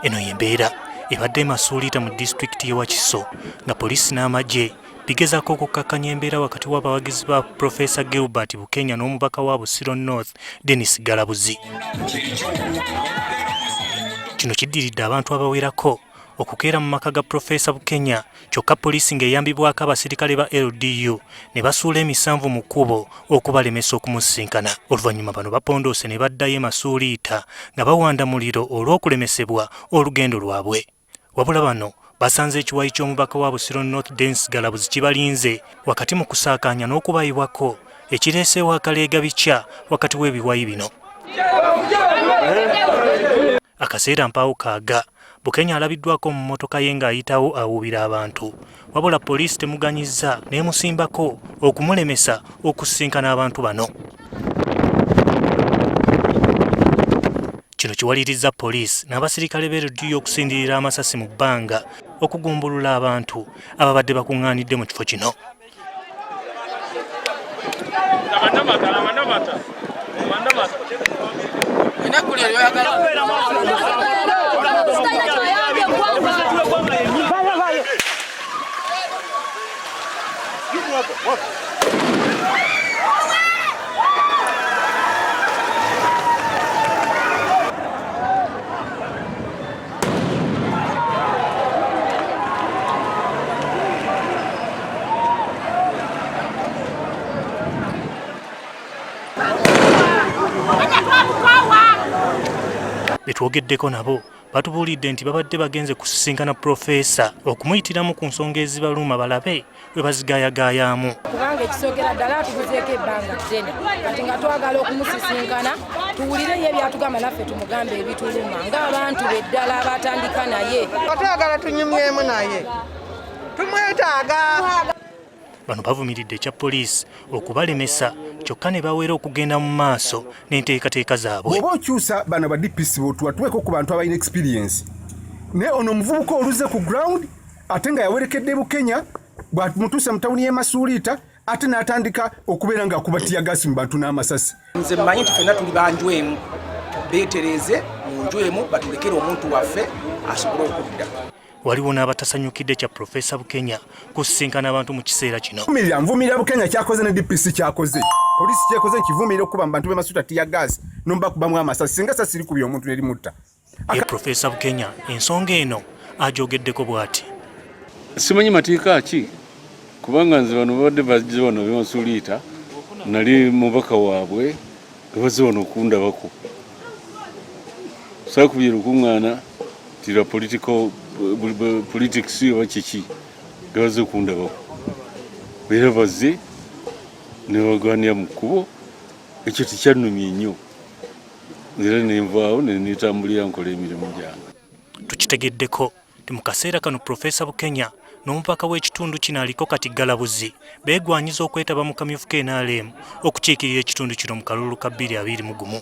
Eno y'embeera ebadde Masuliita mu disitulikiti y'Ewakiso nga poliisi n'amagye bigezaako okukakkanya embeera wakati w'abawagizi ba Profesa Gilbert Bukenya n'omubaka wa Busiro North Galabuzi. Kino kiddiridde abantu abawerako okukeera mu maka ga Profesa Bukenya, kyokka poliisi ng'eyambibwako abasirikale ba LDU ne basuula emisanvu mu kkubo okubalemesa okumusisinkana. Oluvannyuma bano bapondoose ne baddayo e Masuliita nga bawanda muliro olw'okulemesebwa olugendo lwabwe. Wabula bano basanze ekiwayi ky'omubaka wa Busiro North Galabuzi kibalinze wakati mu kusaakaanya n'okubayibwako ekireeseewo akaleega bikya wakati w'ebiwayi bino. Akaseera mpaawo kaaga Bukenya alabiddwako mu mmotoka ye ng'ayitawo awuubira abantu, wabula poliisi temuganyizza n'emusimbako okumulemesa okusisinkana abantu bano. Kino kiwalirizza poliisi n'abasirikale b'erudiyo okusindirira amasasi mu bbanga okugumbulula abantu ababadde bakung'aanidde mu kifo kino. Betwogeddeko nabo batubuulidde nti babadde bagenze kusisinkana Profesa okumuyitiramu ku nsonga ezibaluma balabe bwe bazigaayagaayaamu. Kubanga ekisookera ddala tuguzeeko ebbanga ddene kati nga twagala okumusisinkana tuwulire ye byatugamba naffe tumugambe ebituluma ng'abantu be ddala abatandika naye. Twagala tunyumyemu naye tumwetaaga. Bano bavumiridde ekya poliisi okubalemesa kyokka ne bawera okugenda mu maaso n'enteekateeka zaabwe. Oba okyusa bano ba DPC tuweko ku bantu abalina experience. Ne ono omuvubuka oluze ku ground ate nga yawerekedde Bukenya bw'amutuusa mu tawuni y'e Masuliita ate n'atandika okubeera ng'akuba TIYAGAASI mu bantu n'amasasi. Nze mmanyi nti ffenna tuli banjwemu, beetereze mu njwemu batulekere omuntu waffe asobole okudda. Waliwo n'abatasanyukidde kya Profesa Bukenya kusisinkana abantu mu kiseera kino. Nvumirira Bukenya kyakoze ne DPC kyakoze. Poliisi kyekoze nkivumirira okuba mu bantu b'e Masuliita TIYAGAASI n'omubakubamu amasasi singa sasi likubye omuntu nerimutta. Ye Profesa Bukenya ensonga eno agyogeddeko bw'ati. Simanyi mateeka ki kubanga nze bano babadde bajja wano b'e Masuliita nali mubaka waabwe nga bazze wano okundabako. Saakubye olukung'aana tira politics oba kiki nga bazze okundabako. Era bazze ne bagaanira mu kkubo ekyo tekyannumye nnyo. Era ne nvaawo ne neetambulira nkola emirimu gyange. Tukitegeddeko nti mu kaseera kano Profesa Bukenya n'omupaka w'ekitundu kino aliko kati Galabuzi beegwanyiza okwetaba mu kamyufu k'NRM okukiikirira ekitundu kino mu kalulu ka 2021.